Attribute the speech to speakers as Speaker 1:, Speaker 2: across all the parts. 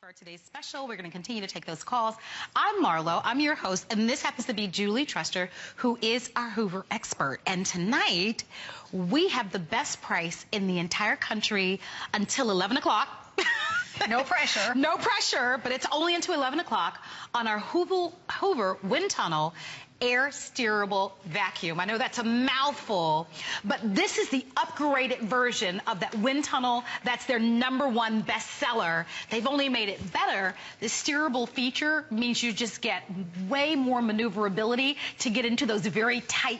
Speaker 1: For today's special, we're going to continue to take those calls. I'm Marlo, I'm your host, and this happens to be Julie Truster, who is our Hoover expert. And tonight, we have the best price in the entire country until 11 o'clock.
Speaker 2: No pressure.
Speaker 1: No pressure, but it's only until 11 o'clock on our Hoover WindTunnel air steerable vacuum. I know that's a mouthful, but this is the upgraded version of that WindTunnel. That's their #1 bestseller. They've only made it better. The steerable feature means you just get way more maneuverability to get into those very tight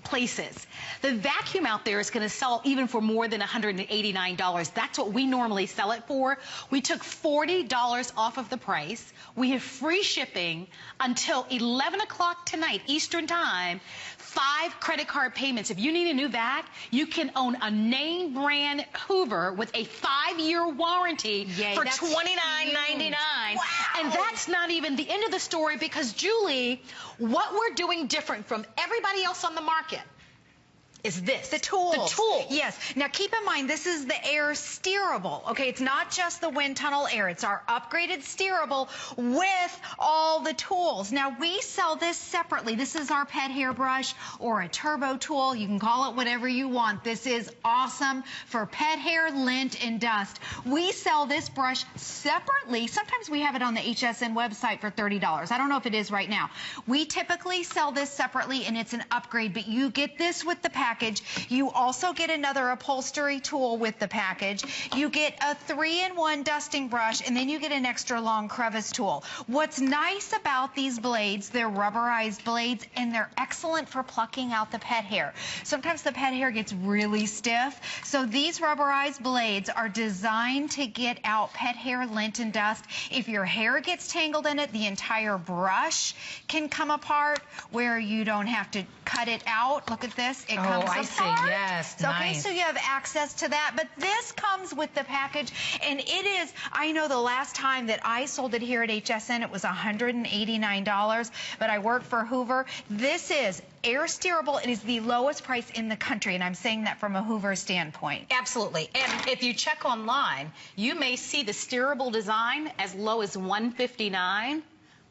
Speaker 1: places. The vacuum out there is going to sell even for more than $189. That's what we normally sell it for. We took $40 off of the price. We have free shipping until 11 o'clock tonight, Eastern Time. 5 credit card payments. If you need a new vac, you can own a name brand Hoover with a 5-year warranty for $29.99.
Speaker 2: Wow.
Speaker 1: And that's not even the end of the story, because Julie, what we're doing different from everybody else on the market is this.
Speaker 2: The tools.
Speaker 1: The tools.
Speaker 2: Yes. Now keep in mind, this is the air steerable. Okay, it's not just the WindTunnel air. It's our upgraded steerable with all the tools. Now we sell this separately. This is our pet hair brush or a turbo tool. You can call it whatever you want. This is awesome for pet hair, lint, and dust. We sell this brush separately. Sometimes we have it on the HSN website for $30. I don't know if it is right now. We typically sell this separately, and it's an upgrade, but you get this with the package. You also get another upholstery tool with the package. You get a 3-in-1 dusting brush, and then you get an extra long crevice tool. What's nice about these blades, they're rubberized blades, and they're excellent for plucking out the pet hair. Sometimes the pet hair gets really stiff, so these rubberized blades are designed to get out pet hair, lint, and dust. If your hair gets tangled in it, the entire brush can come apart where you don't have to cut it out. Look at this. It comes apart.
Speaker 1: See. Yes,
Speaker 2: so,
Speaker 1: nice.
Speaker 2: Okay, so you have access to that, but this comes with the package, and it is, I know the last time that I sold it here at HSN, it was $189, but I work for Hoover. This is air steerable. It is the lowest price in the country, and I'm saying that from a Hoover standpoint.
Speaker 1: Absolutely. And if you check online, you may see the steerable design as low as $159.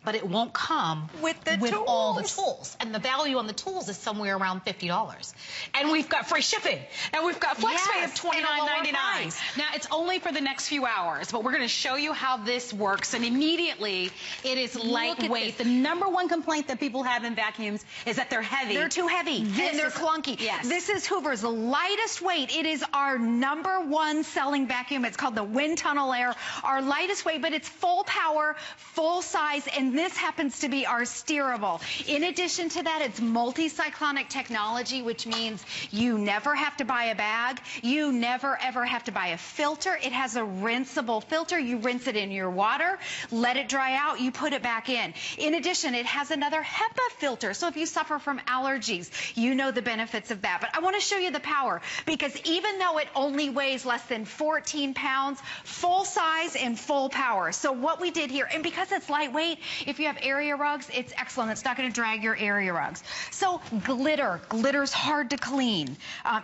Speaker 1: But it won't come
Speaker 2: with
Speaker 1: all the tools. And the value on the tools is somewhere around $50. And we've got free shipping. And we've got flex pay of $29.99. Now, it's only for the next few hours, but we're going to show you how this works. And immediately, it is lightweight. The #1 complaint that people have in vacuums is that they're heavy.
Speaker 2: They're too heavy. And they're clunky.
Speaker 1: Yes.
Speaker 2: This is Hoover's lightest weight. It is our #1 selling vacuum. It's called the WindTunnel Air. Our lightest weight, but it's full power, full size, and this happens to be our steerable. In addition to that, it's multi-cyclonic technology, which means you never have to buy a bag. You never, ever have to buy a filter. It has a rinseable filter. You rinse it in your water, let it dry out, you put it back in. In addition, it has another HEPA filter. So if you suffer from allergies, you know the benefits of that. But I want to show you the power, because even though it only weighs less than 14 pounds, full size and full power. So what we did here, and because it's lightweight, if you have area rugs, it's excellent. It's not going to drag your area rugs. So glitter. Glitter's hard to clean.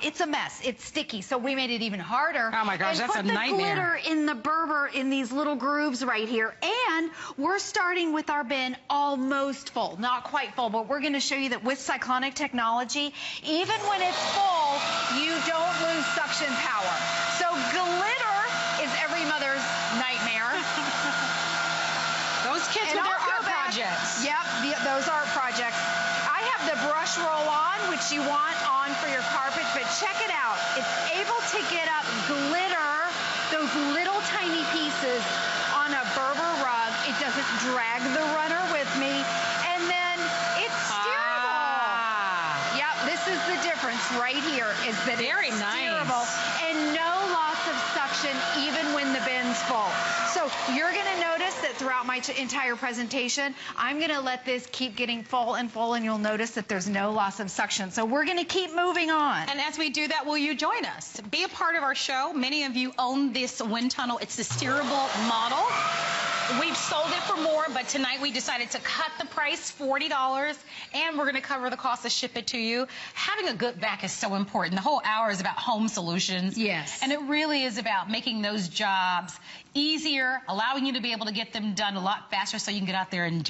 Speaker 2: It's a mess. It's sticky. So we made it even harder.
Speaker 1: Oh my gosh, that's a nightmare.
Speaker 2: Put the glitter in the Berber in these little grooves right here. And we're starting with our bin almost full. Not quite full, but we're going to show you that with cyclonic technology, even when it's full, you don't lose suction power. So glitter is every mother's nightmare.
Speaker 1: Those kids with their art projects.
Speaker 2: Yep, those art projects. I have the brush roll-on, which you want on for your carpet, but check it out. It's able to get up glitter, those little tiny pieces on a Berber rug. It doesn't drag the runner with me. And then it's steerable. Yep, this is the difference right here, is that
Speaker 1: Very
Speaker 2: it's steerable.
Speaker 1: Nice.
Speaker 2: And no loss of suction even when the bin's full. So you're going to notice that throughout my entire presentation, I'm going to let this keep getting full, and you'll notice that there's no loss of suction. So we're going to keep moving on.
Speaker 1: And as we do that, will you join us? Be a part of our show. Many of you own this WindTunnel. It's the steerable model. We've sold it for more, but tonight we decided to cut the price, $40, and we're going to cover the cost to ship it to you. Having a good vac is so important. The whole hour is about home solutions.
Speaker 2: Yes.
Speaker 1: And it really is about making those jobs easier, allowing you to be able to get them done a lot faster so you can get out there and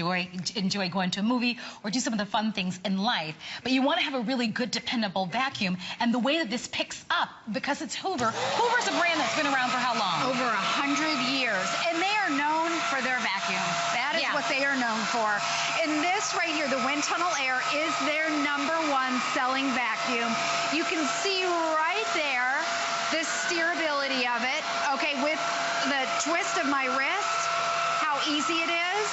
Speaker 1: enjoy going to a movie or do some of the fun things in life. But you want to have a really good, dependable vacuum. And the way that this picks up, because it's Hoover, Hoover's a brand that's been around for how long?
Speaker 2: Over 100 years. And they are known for their vacuums. That is what they are known for. And this right here, the WindTunnel Air, is their #1 selling vacuum. You can see right there the steerability of it. Okay, with the twist of my wrist, how easy it is.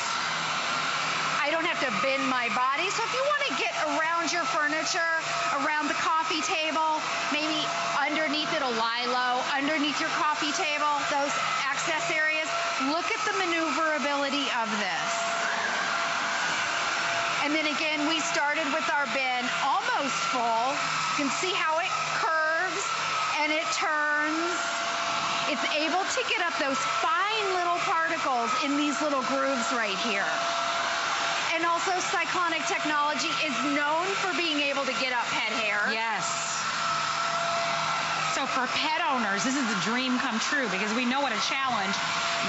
Speaker 2: I don't have to bend my body. So if you want to get around your furniture, around the coffee table, maybe underneath, it'll lie low, underneath your coffee table, those access areas, look at the maneuverability of this. And then again, we started with our bin almost full. You can see how it curves and it turns. It's able to get up those fine little particles in these little grooves right here. And also, Cyclonic technology is known for being able to get up pet hair.
Speaker 1: Yes. So for pet owners, this is a dream come true because we know what a challenge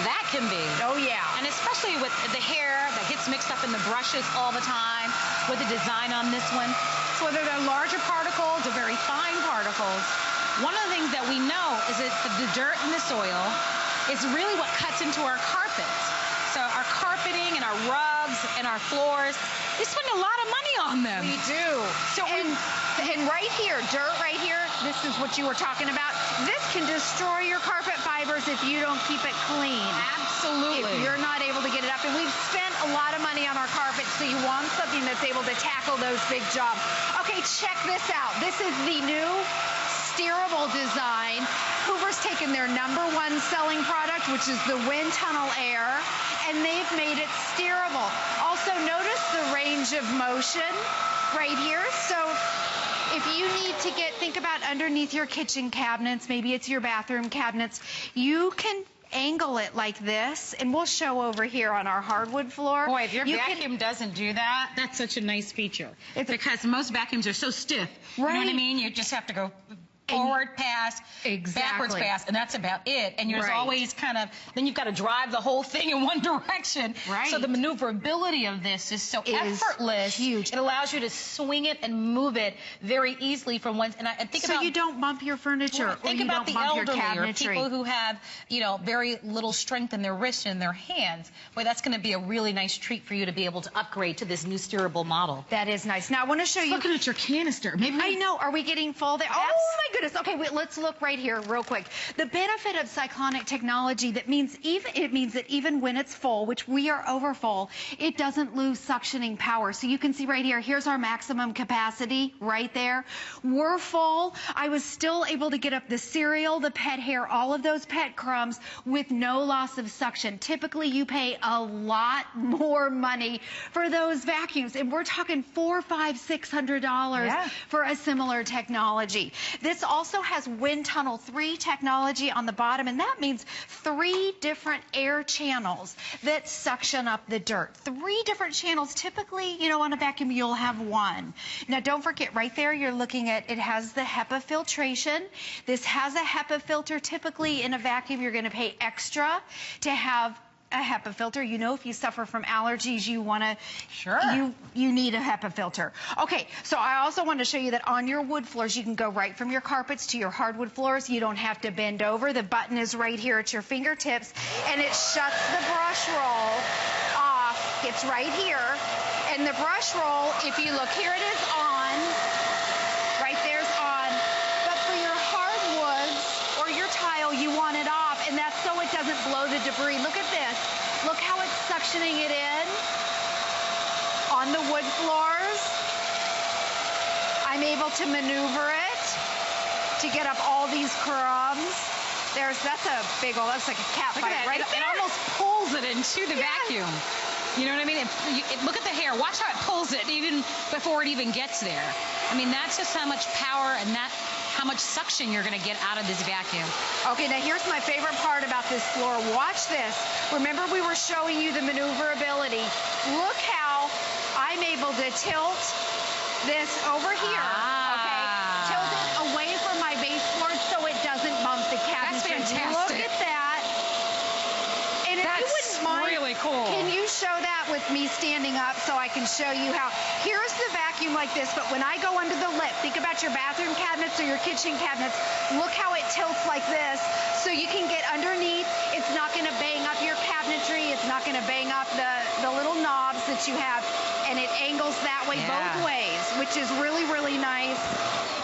Speaker 1: that can be.
Speaker 2: Oh, yeah.
Speaker 1: And especially with the hair that gets mixed up in the brushes all the time, with the design on this one. So whether they're larger particles or very fine particles, one of the things that we know is that the dirt and the soil is really what cuts into our carpets. So our carpeting and our rugs and our floors, we spend a lot of money on them.
Speaker 2: We do.
Speaker 1: So
Speaker 2: and right here, dirt right here, this is what you were talking about. This can destroy your carpet fibers if you don't keep it clean.
Speaker 1: Absolutely.
Speaker 2: If you're not able to get it up. And we've spent a lot of money on our carpets, so you want something that's able to tackle those big jobs. Okay, check this out. This is the new Steerable design. Hoover's taken their #1 selling product, which is the WindTunnel Air, and they've made it steerable. Also, notice the range of motion right here. So if you need to think about underneath your kitchen cabinets, maybe it's your bathroom cabinets, you can angle it like this, and we'll show over here on our hardwood floor.
Speaker 1: Boy, if your vacuum doesn't do that, that's such a nice feature. Because most vacuums are so stiff.
Speaker 2: Right.
Speaker 1: You know what I mean? You just have to go forward pass, backwards pass, and that's about it. And there's always kind of, then you've got to drive the whole thing in one direction.
Speaker 2: Right.
Speaker 1: So the maneuverability of this is so effortless.
Speaker 2: Huge.
Speaker 1: It allows you to swing it and move it very easily from one. And I think
Speaker 2: so
Speaker 1: about,
Speaker 2: you don't bump your furniture.
Speaker 1: Right, think
Speaker 2: or you
Speaker 1: about
Speaker 2: don't
Speaker 1: the
Speaker 2: bump
Speaker 1: elderly
Speaker 2: your
Speaker 1: or people who have, you know, very little strength in their wrists and their hands. Boy, that's going to be a really nice treat for you to be able to upgrade to this new steerable model.
Speaker 2: That is nice. Now I want to show you.
Speaker 1: Looking at your canister. Maybe
Speaker 2: I know. Are we getting full there? Oh my goodness. Okay, wait, let's look right here real quick. The benefit of Cyclonic technology, that means that even when it's full, which we are over full, it doesn't lose suctioning power. So you can see right here, here's our maximum capacity right there. We're full. I was still able to get up the cereal, the pet hair, all of those pet crumbs with no loss of suction. Typically, you pay a lot more money for those vacuums, and we're talking $400, $500, $600 for a similar technology. This also has WindTunnel 3 technology on the bottom, and that means 3 different air channels that suction up the dirt. 3 different channels. Typically, you know, on a vacuum, you'll have 1. Now, don't forget, right there, you're looking at, it has the HEPA filtration. This has a HEPA filter. Typically, in a vacuum, you're going to pay extra to have a HEPA filter. You know, if you suffer from allergies, you want to, you need a HEPA filter. Okay, so I also want to show you that on your wood floors, you can go right from your carpets to your hardwood floors. You don't have to bend over. The button is right here at your fingertips, and it shuts the brush roll off. It's right here. And the brush roll, if you look, here it is on. Right there's on. But for your hardwoods or your tile, you want it off, and that's so it doesn't blow the debris. Look at this. Look how it's suctioning it in on the wood floors. I'm able to maneuver it to get up all these crumbs. That's a big old, that's like a cat fight, right?
Speaker 1: It almost pulls it into the vacuum. You know what I mean? Look at the hair. Watch how it pulls it even before it even gets there. I mean, that's just how much power and how much suction you're going to get out of this vacuum.
Speaker 2: Okay, now here's my favorite part about this floor. Watch this. Remember we were showing you the maneuverability. Look how I'm able to tilt this over here. Okay, tilt it away from my baseboard so it doesn't bump the cabinetry.
Speaker 1: That's fantastic.
Speaker 2: Look at that. And if you wouldn't mind,
Speaker 1: really cool.
Speaker 2: Can you show that with me standing up so I can show you how? Here's the vacuum like this, but when I go under the lip, think about your bathroom cabinets or your kitchen cabinets. Look how it tilts like this so you can get underneath. It's not going to bang up your cabinetry. It's not going to bang up the little knobs that you have. And it angles that way both ways, which is really, really nice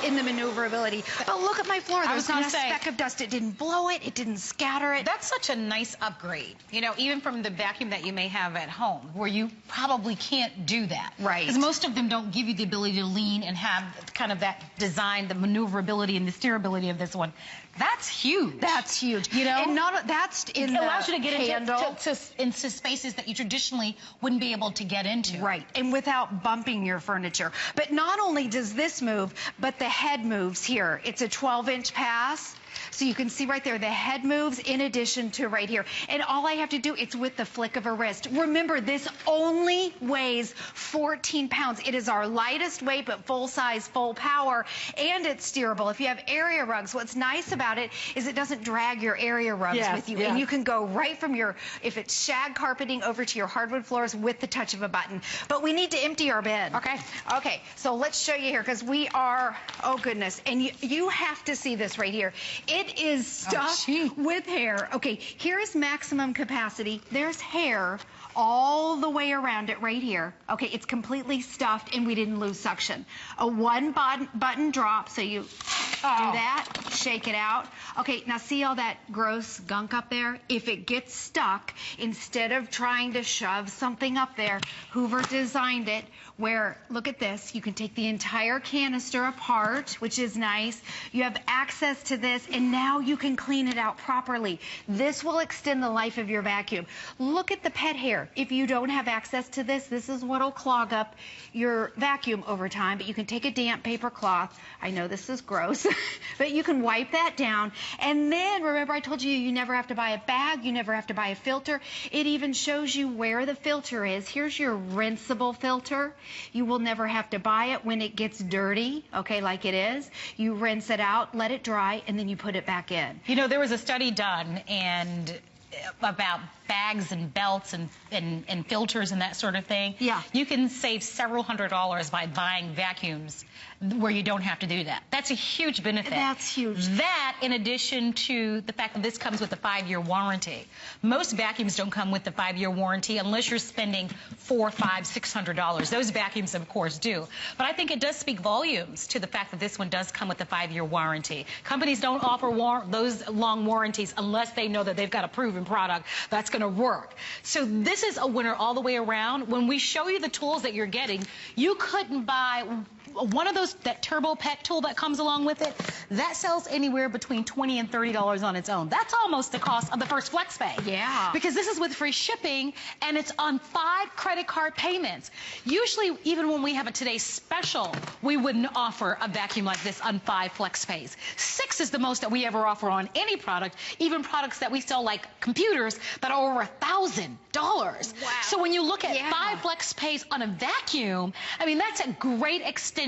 Speaker 2: in the maneuverability. But look at my floor. There's not a speck of dust. It didn't blow it. It didn't scatter it.
Speaker 1: That's such a nice upgrade. You know, even from the vacuum that you may have at home, where you probably can't do that.
Speaker 2: Right.
Speaker 1: Because most of them don't give you the ability to lean and have kind of that design, the maneuverability and the steerability of this one. That's huge.
Speaker 2: That's huge.
Speaker 1: You know?
Speaker 2: And that's in
Speaker 1: it allows you to get
Speaker 2: handle.
Speaker 1: into spaces that you traditionally wouldn't be able to get into.
Speaker 2: Right, and without bumping your furniture. But not only does this move, but the head moves here. It's a 12-inch pass. So you can see right there, the head moves in addition to right here. And all I have to do, it's with the flick of a wrist. Remember, this only weighs 14 pounds. It is our lightest weight, but full size, full power, and it's steerable. If you have area rugs, what's nice about it is it doesn't drag your area rugs with you. And you can go right from your, if it's shag carpeting, over to your hardwood floors with the touch of a button. But we need to empty our bin. Okay, so let's show you here, because we are, oh goodness, and you have to see this right here. It is stuffed with hair. Okay, here's maximum capacity. There's hair all the way around it right here. Okay, it's completely stuffed and we didn't lose suction. A one button drop, so you do that, shake it out. Okay, now see all that gross gunk up there? If it gets stuck, instead of trying to shove something up there, Hoover designed it where, look at this, you can take the entire canister apart, which is nice. You have access to this, and now you can clean it out properly. This will extend the life of your vacuum. Look at the pet hair. If you don't have access to this, this is what will clog up your vacuum over time, but you can take a damp paper cloth. I know this is gross, but you can wipe that down. And then, remember I told you, you never have to buy a bag, you never have to buy a filter. It even shows you where the filter is. Here's your rinsable filter. You will never have to buy it when it gets dirty, okay, like it is. You rinse it out, let it dry, and then you put it back in.
Speaker 1: You know, there was a study done about bags and belts and filters and that sort of thing.
Speaker 2: Yeah.
Speaker 1: You can save several $100s by buying vacuums where you don't have to do that. That's a huge benefit.
Speaker 2: That's huge.
Speaker 1: That, in addition to the fact that this comes with a 5-year warranty. Most vacuums don't come with the 5-year warranty unless you're spending $400, $500, $600. Those vacuums, of course, do. But I think it does speak volumes to the fact that this one does come with a 5-year warranty. Companies don't offer those long warranties unless they know that they've got a proven product that's going to work. So this is a winner all the way around. When we show you the tools that you're getting, you couldn't buy one of those, that turbo pet tool that comes along with it, that sells anywhere between $20 and $30 on its own. That's almost the cost of the first FlexPay.
Speaker 2: Yeah.
Speaker 1: Because this is with free shipping, and it's on 5 credit card payments. Usually, even when we have a today's special, we wouldn't offer a vacuum like this on 5 FlexPays. 6 is the most that we ever offer on any product, even products that we sell like computers that are over $1,000. Wow. So when you look at 5 FlexPays on a vacuum, I mean, that's a great extension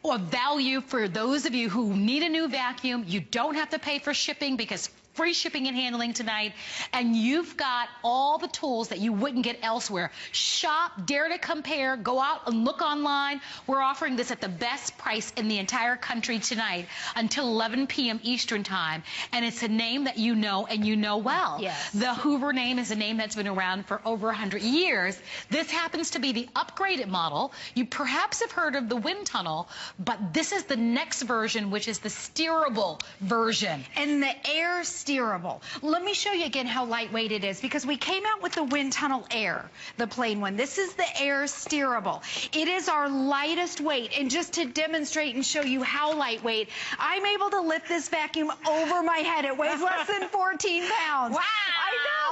Speaker 1: or value for those of you who need a new vacuum. You don't have to pay for shipping because free shipping and handling tonight, and you've got all the tools that you wouldn't get elsewhere. Shop, dare to compare, go out and look online. We're offering this at the best price in the entire country tonight until 11 p.m. Eastern time, and it's a name that you know and you know well.
Speaker 2: Yes.
Speaker 1: The Hoover name is a name that's been around for over 100 years. This happens to be the upgraded model. You perhaps have heard of the WindTunnel, but this is the next version, which is the steerable version.
Speaker 2: And the air steerable. Let me show you again how lightweight it is, because we came out with the WindTunnel Air, the plain one. This is the Air Steerable. It is our lightest weight, and just to demonstrate and show you how lightweight, I'm able to lift this vacuum over my head. It weighs less than 14 pounds.
Speaker 1: Wow!
Speaker 2: I know!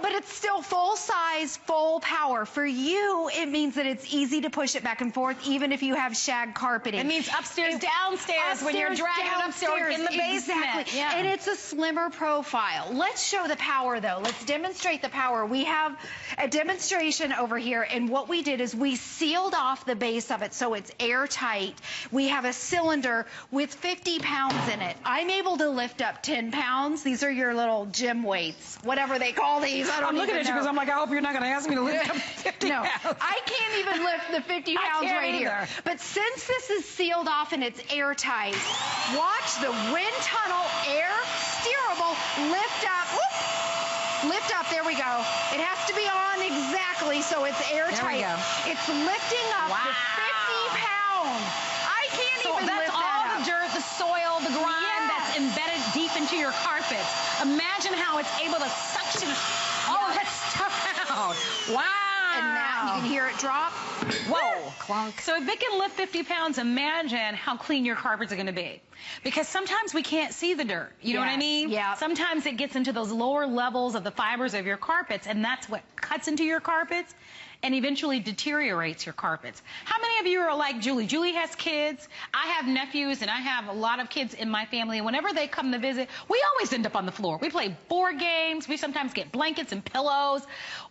Speaker 2: But it's still full size, full power. For you, it means that it's easy to push it back and forth, even if you have shag carpeting.
Speaker 1: It means upstairs, downstairs, when you're dragging it upstairs in the basement.
Speaker 2: Exactly.
Speaker 1: Yeah.
Speaker 2: And it's a slimmer profile. Let's show the power, though. Let's demonstrate the power. We have a demonstration over here, and what we did is we sealed off the base of it so it's airtight. We have a cylinder with 50 pounds in it. I'm able to lift up 10 pounds. These are your little gym weights, whatever they call these.
Speaker 1: I'm looking at you because I'm like, I hope you're not going to ask me to lift up 50
Speaker 2: no,
Speaker 1: pounds.
Speaker 2: I can't even lift the 50 pounds right here. But since this is sealed off and it's airtight, watch the WindTunnel Air Steerable lift up. Whoop, lift up, there we go. It has to be on exactly so it's airtight. It's lifting up the 50 pounds. I can't even lift that up.
Speaker 1: That's all the dirt, the soil, the grime that's embedded deep into your carpets. Imagine how it's able to suction all of that stuff out. Wow.
Speaker 2: And now you can hear it drop.
Speaker 1: Whoa, clunk. So if it can lift 50 pounds, imagine how clean your carpets are going to be. Because sometimes we can't see the dirt. You know what I mean?
Speaker 2: Yeah.
Speaker 1: Sometimes it gets into those lower levels of the fibers of your carpets, and that's what cuts into your carpets and eventually deteriorates your carpets. How many of you are like Julie? Julie has kids. I have nephews, and I have a lot of kids in my family. And whenever they come to visit, we always end up on the floor. We play board games. We sometimes get blankets and pillows.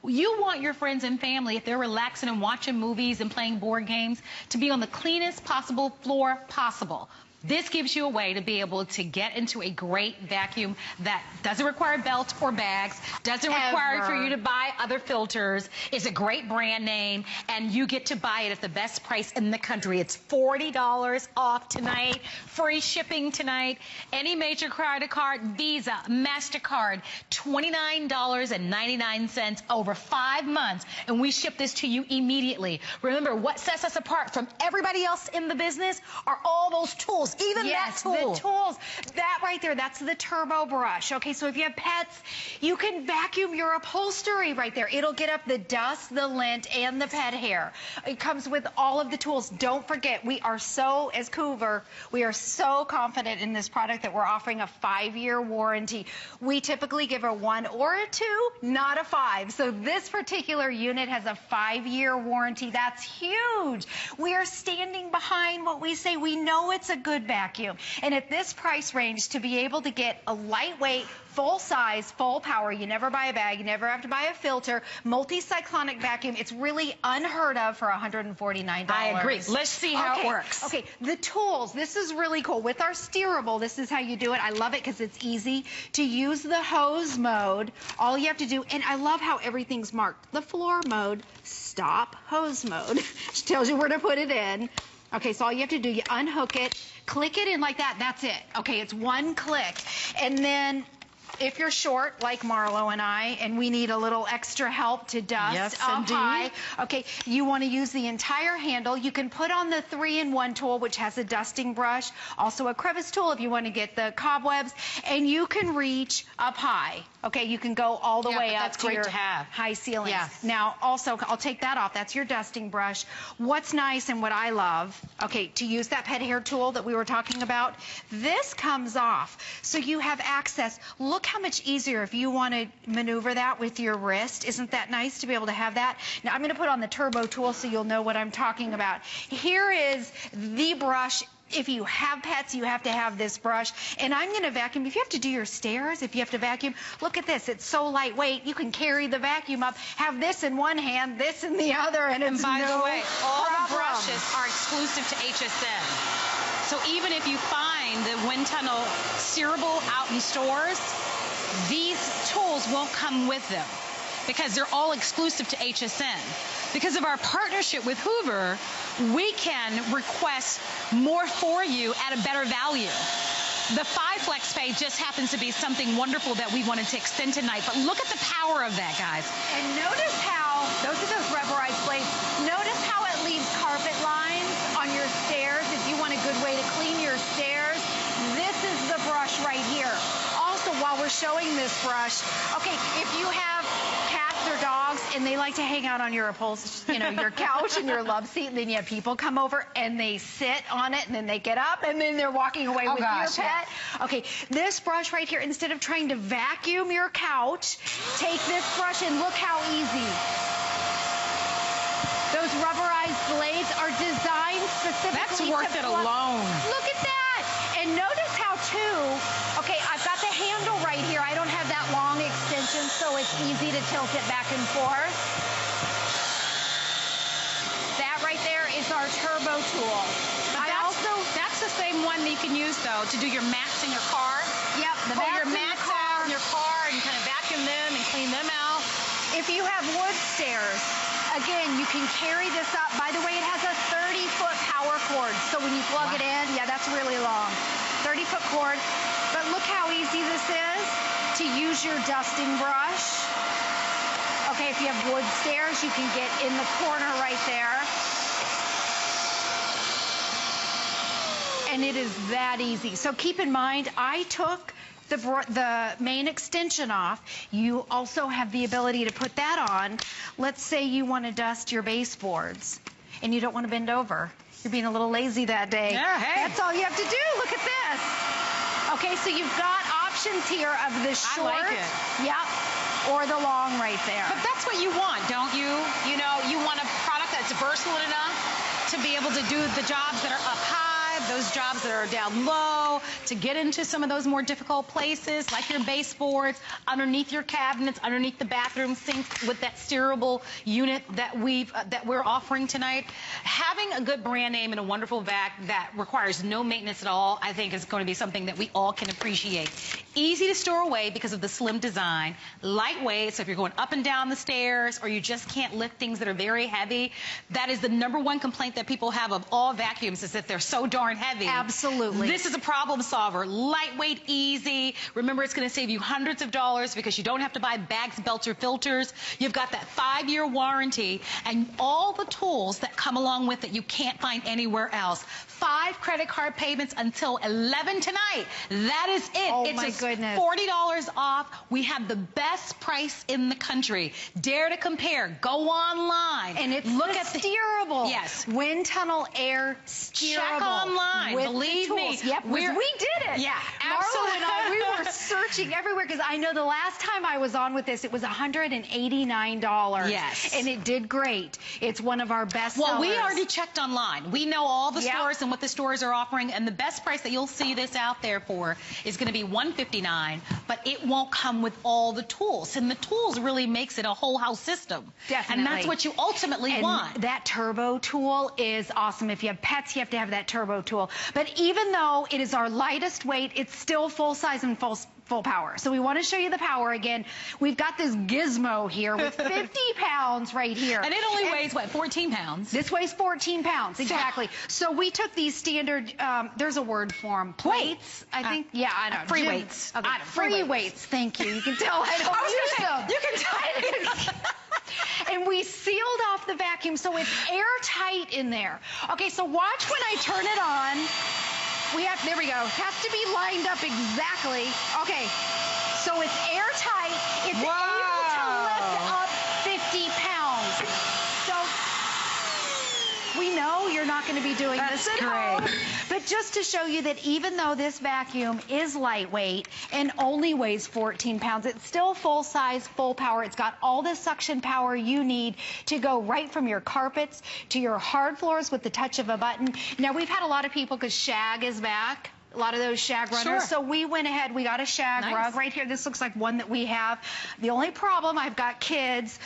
Speaker 1: You want your friends and family, if they're relaxing and watching movies and playing board games, to be on the cleanest possible floor possible. This gives you a way to be able to get into a great vacuum that doesn't require belts or bags, doesn't require for you to buy other filters, is a great brand name, and you get to buy it at the best price in the country. It's $40 off tonight, free shipping tonight, any major credit card, Visa, MasterCard, $29.99 over 5 months, and we ship this to you immediately. Remember, what sets us apart from everybody else in the business are all those tools. Even that tool.
Speaker 2: The tools. That right there, that's the turbo brush. Okay, so if you have pets, you can vacuum your upholstery right there. It'll get up the dust, the lint, and the pet hair. It comes with all of the tools. Don't forget, we are so, as Hoover, we are so confident in this product that we're offering a 5-year warranty. We typically give a 1 or a 2, not a 5. So this particular unit has a 5-year warranty. That's huge. We are standing behind what we say. We know it's a good vacuum. And at this price range, to be able to get a lightweight, full size, full power, you never buy a bag, you never have to buy a filter, multi-cyclonic vacuum, it's really unheard of for $149.
Speaker 1: I agree. Let's see how it works.
Speaker 2: Okay, the tools, this is really cool. With our Steerable, this is how you do it. I love it because it's easy to use the hose mode. All you have to do, and I love how everything's marked. The floor mode, stop, hose mode. It tells you where to put it in. Okay, so all you have to do, you unhook it, click it in like that, that's it. Okay, it's one click. And then if you're short, like Marlo and I, and we need a little extra help to dust up high, okay, you want to use the entire handle. You can put on the 3-in-1 tool, which has a dusting brush, also a crevice tool if you want to get the cobwebs, and you can reach up high. Okay, you can go all the way up to your high ceilings. Now, also, I'll take that off. That's your dusting brush. What's nice and what I love, okay, to use that pet hair tool that we were talking about, this comes off. So you have access. Look how much easier if you want to maneuver that with your wrist. Isn't that nice to be able to have that? Now, I'm going to put on the turbo tool so you'll know what I'm talking about. Here is the brush. If you have pets, you have to have this brush. And I'm going to vacuum. If you have to do your stairs, if you have to vacuum, look at this. It's so lightweight. You can carry the vacuum up, have this in one hand, this in the other, and it's
Speaker 1: by the way, all the brushes are exclusive to HSN. So even if you find the WindTunnel Steerable out in stores, these tools won't come with them because they're all exclusive to HSN. Because of our partnership with Hoover, we can request more for you at a better value. The 5-flex pay just happens to be something wonderful that we wanted to extend tonight. But look at the power of that, guys.
Speaker 2: And notice how, those are those rubberized plates. Notice how it leaves carpet lines on your stairs. If you want a good way to clean your stairs, this is the brush right here. Also, while we're showing this brush, okay, if you have cats or dogs, and they like to hang out on your upholstery, your couch and your love seat, and then you have people come over and they sit on it, and then they get up, and then they're walking away with your pet. Yeah. Okay, this brush right here, instead of trying to vacuum your couch, take this brush and look how easy. Those rubberized blades are designed specifically.
Speaker 1: That's worth it alone.
Speaker 2: Look at that. And notice how, too, okay, I've got the handle right here. I don't have that long extension, so it's easy to tilt it back and forth. That right there is our turbo tool.
Speaker 1: That's the same one that you can use, though, to do your mats in your car.
Speaker 2: Yep,
Speaker 1: pull your mats out in your car and kind of vacuum them and clean them out.
Speaker 2: If you have wood stairs, again, you can carry this up. By the way, it has a 30-foot power cord, so when you plug it in, yeah, that's really long. 30-foot cord. But look how easy this is to use your dusting brush. Okay, if you have wood stairs, you can get in the corner right there. And it is that easy. So keep in mind, I took the main extension off. You also have the ability to put that on. Let's say you want to dust your baseboards and you don't want to bend over. You're being a little lazy that day.
Speaker 1: Yeah, hey.
Speaker 2: That's all you have to do. Look at this. Okay, so you've got options here of the short.
Speaker 1: I like it.
Speaker 2: Yep. Or the long right there.
Speaker 1: But that's what you want, don't you? You want a product that's versatile enough to be able to do the jobs that are up high, those jobs that are down low, to get into some of those more difficult places, like your baseboards, underneath your cabinets, underneath the bathroom sink, with that steerable unit that we're offering tonight. Having a good brand name and a wonderful vac that requires no maintenance at all, I think is going to be something that we all can appreciate. Easy to store away because of the slim design, lightweight, so if you're going up and down the stairs or you just can't lift things that are very heavy, that is the #1 complaint that people have of all vacuums, is that they're so darn heavy.
Speaker 2: Absolutely.
Speaker 1: This is a problem solver. Lightweight, easy. Remember, it's going to save you hundreds of dollars because you don't have to buy bags, belts, or filters. You've got that 5-year warranty and all the tools that come along with it you can't find anywhere else. 5 credit card payments until 11 tonight. That is it.
Speaker 2: Oh,
Speaker 1: it's
Speaker 2: my goodness.
Speaker 1: $40 off. We have the best price in the country. Dare to compare. Go online.
Speaker 2: And it's
Speaker 1: look
Speaker 2: the
Speaker 1: at
Speaker 2: steerable.
Speaker 1: Yes.
Speaker 2: WindTunnel Air Steerable.
Speaker 1: Check online.
Speaker 2: With
Speaker 1: Believe
Speaker 2: the
Speaker 1: me.
Speaker 2: tools. Yep, we did it.
Speaker 1: Yeah,
Speaker 2: Marla and I,
Speaker 1: absolutely.
Speaker 2: we were searching everywhere because I know the last time I was on with this, it was $189.
Speaker 1: Yes.
Speaker 2: And it did great. It's one of our best
Speaker 1: Well,
Speaker 2: sellers.
Speaker 1: we already checked online. We know all the
Speaker 2: Yep.
Speaker 1: stores and what the stores are offering, and the best price that you'll see this out there for is going to be $159, but it won't come with all the tools. And the tools really makes it a whole house system.
Speaker 2: Definitely.
Speaker 1: And that's what you ultimately want.
Speaker 2: That turbo tool is awesome. If you have pets, you have to have that turbo tool. But even though it is our lightest weight, it's still full size and full power. So we want to show you the power again. We've got this gizmo here with 50 pounds right here.
Speaker 1: And it only weighs, what, 14 pounds?
Speaker 2: This weighs 14 pounds, exactly. So we took these standard, there's a word for them, plates, I think. Yeah, I know.
Speaker 1: Free weights.
Speaker 2: Okay. Free weights, thank you. You can tell I don't use them.
Speaker 1: You can tell.
Speaker 2: And we sealed off the vacuum so it's airtight in there. Okay, so watch when I turn it on. There we go. It has to be lined up exactly. Okay, so it's airtight. It's able to lift up 50 pounds. So we know you're not going to be doing this at home. But just to show you that even though this vacuum is lightweight and only weighs 14 pounds, it's still full size, full power. It's got all the suction power you need to go right from your carpets to your hard floors with the touch of a button. Now, we've had a lot of people, because shag is back, a lot of those shag runners.
Speaker 1: Sure.
Speaker 2: So we went ahead, we got a shag rug right here. This looks like one that we have. The only problem, I've got kids.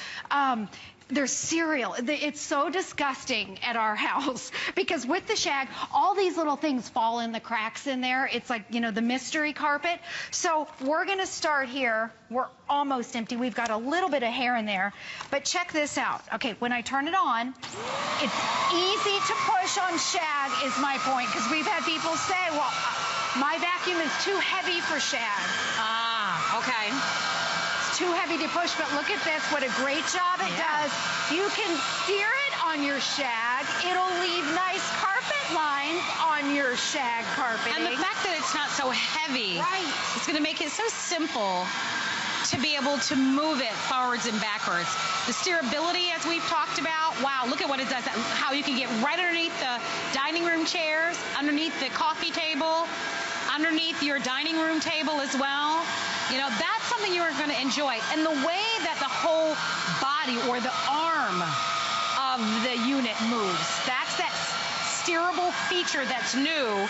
Speaker 2: They're cereal. It's so disgusting at our house because with the shag, all these little things fall in the cracks in there. It's like, the mystery carpet. So we're going to start here. We're almost empty. We've got a little bit of hair in there. But check this out. Okay, when I turn it on, it's easy to push on shag is my point, because we've had people say, well, my vacuum is too heavy for shag.
Speaker 1: Ah, okay.
Speaker 2: Too heavy to push, but look at this, what a great job it does. You can steer it on your shag. It'll leave nice carpet lines on your shag carpeting.
Speaker 1: And the fact that it's not so heavy,
Speaker 2: right,
Speaker 1: it's going to make it so simple to be able to move it forwards and backwards. The steerability, as we've talked about, wow, look at what it does. How you can get right underneath the dining room chairs, underneath the coffee table, underneath your dining room table as well. You know, that's something you're going to enjoy. And the way that the whole body or the arm of the unit moves, that's that steerable feature that's new.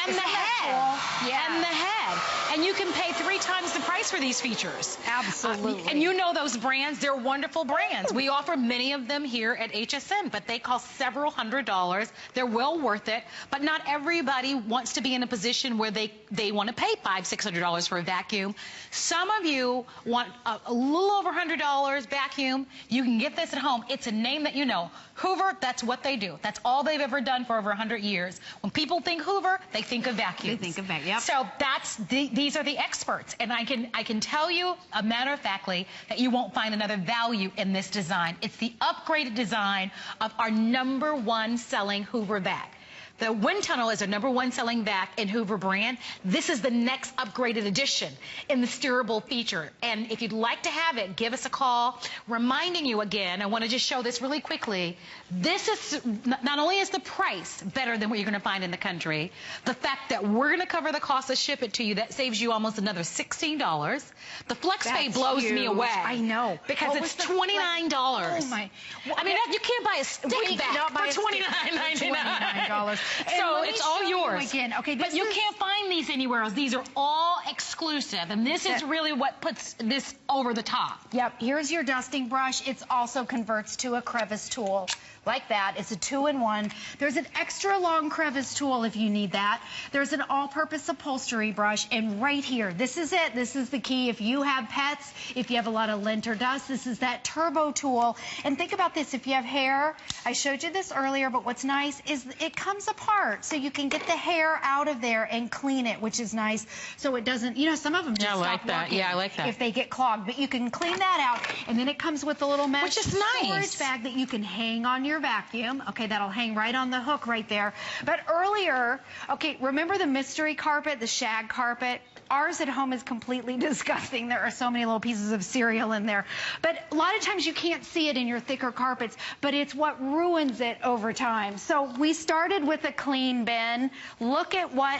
Speaker 1: And the head.
Speaker 2: Yeah.
Speaker 1: And the head. And you can pay 3 times the price for these features.
Speaker 2: Absolutely.
Speaker 1: And you know those brands. They're wonderful brands. We offer many of them here at HSN, but they cost several $100s. They're well worth it. But not everybody wants to be in a position where they want to pay $500, $600 for a vacuum. Some of you want a little over $100 vacuum. You can get this at home. It's a name that you know. Hoover, that's what they do. That's all they've ever done for over 100 years. When people think Hoover, they think of vacuums.
Speaker 2: They think of vacuums. Yep.
Speaker 1: So that's these are the experts, and I can tell you, a matter of factly, that you won't find another value in this design. It's the upgraded design of our #1 selling Hoover vac. The WindTunnel is our #1 selling vac in Hoover brand. This is the next upgraded edition in the steerable feature. And if you'd like to have it, give us a call. Reminding you again, I want to just show this really quickly. This is, not only is the price better than what you're going to find in the country, the fact that we're going to cover the cost to ship it to you, that saves you almost another $16. The FlexPay blows me away.
Speaker 2: I know.
Speaker 1: Because it's $29.
Speaker 2: Oh my.
Speaker 1: I mean, you can't buy a stick vac for $29.99. So it's all yours.
Speaker 2: Again. Okay,
Speaker 1: but you can't find these anywhere else. These are all exclusive, and this is really what puts this over the top.
Speaker 2: Yep, here's your dusting brush. It also converts to a crevice tool. Like that. It's a 2-in-1. There's an extra long crevice tool if you need that. There's an all-purpose upholstery brush, and right here, this is it. This is the key. If you have pets, if you have a lot of lint or dust, this is that turbo tool. And think about this. If you have hair, I showed you this earlier, but what's nice is it comes apart, so you can get the hair out of there and clean it, which is nice. So it doesn't, you know, some of them just stop working.
Speaker 1: Yeah, I like that.
Speaker 2: If they get clogged, but you can clean that out, and then it comes with a little mesh
Speaker 1: which is
Speaker 2: storage
Speaker 1: nice.
Speaker 2: bag that you can hang on your vacuum. Okay, that'll hang right on the hook right there. But earlier, okay, remember the mystery carpet, the shag carpet? Ours at home is completely disgusting. There are so many little pieces of cereal in there. But a lot of times you can't see it in your thicker carpets, but it's what ruins it over time. So we started with a clean bin. Look at what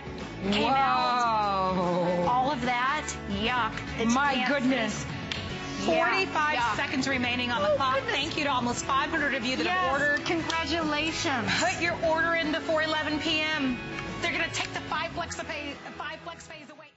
Speaker 2: came out. All of that, yuck. It's
Speaker 1: My goodness. 45
Speaker 2: yeah.
Speaker 1: seconds remaining on the clock.
Speaker 2: Goodness.
Speaker 1: Thank you to almost 500 of you that have ordered.
Speaker 2: Congratulations.
Speaker 1: Put your order in before 11 p.m. They're going to take the 5 flex pays away.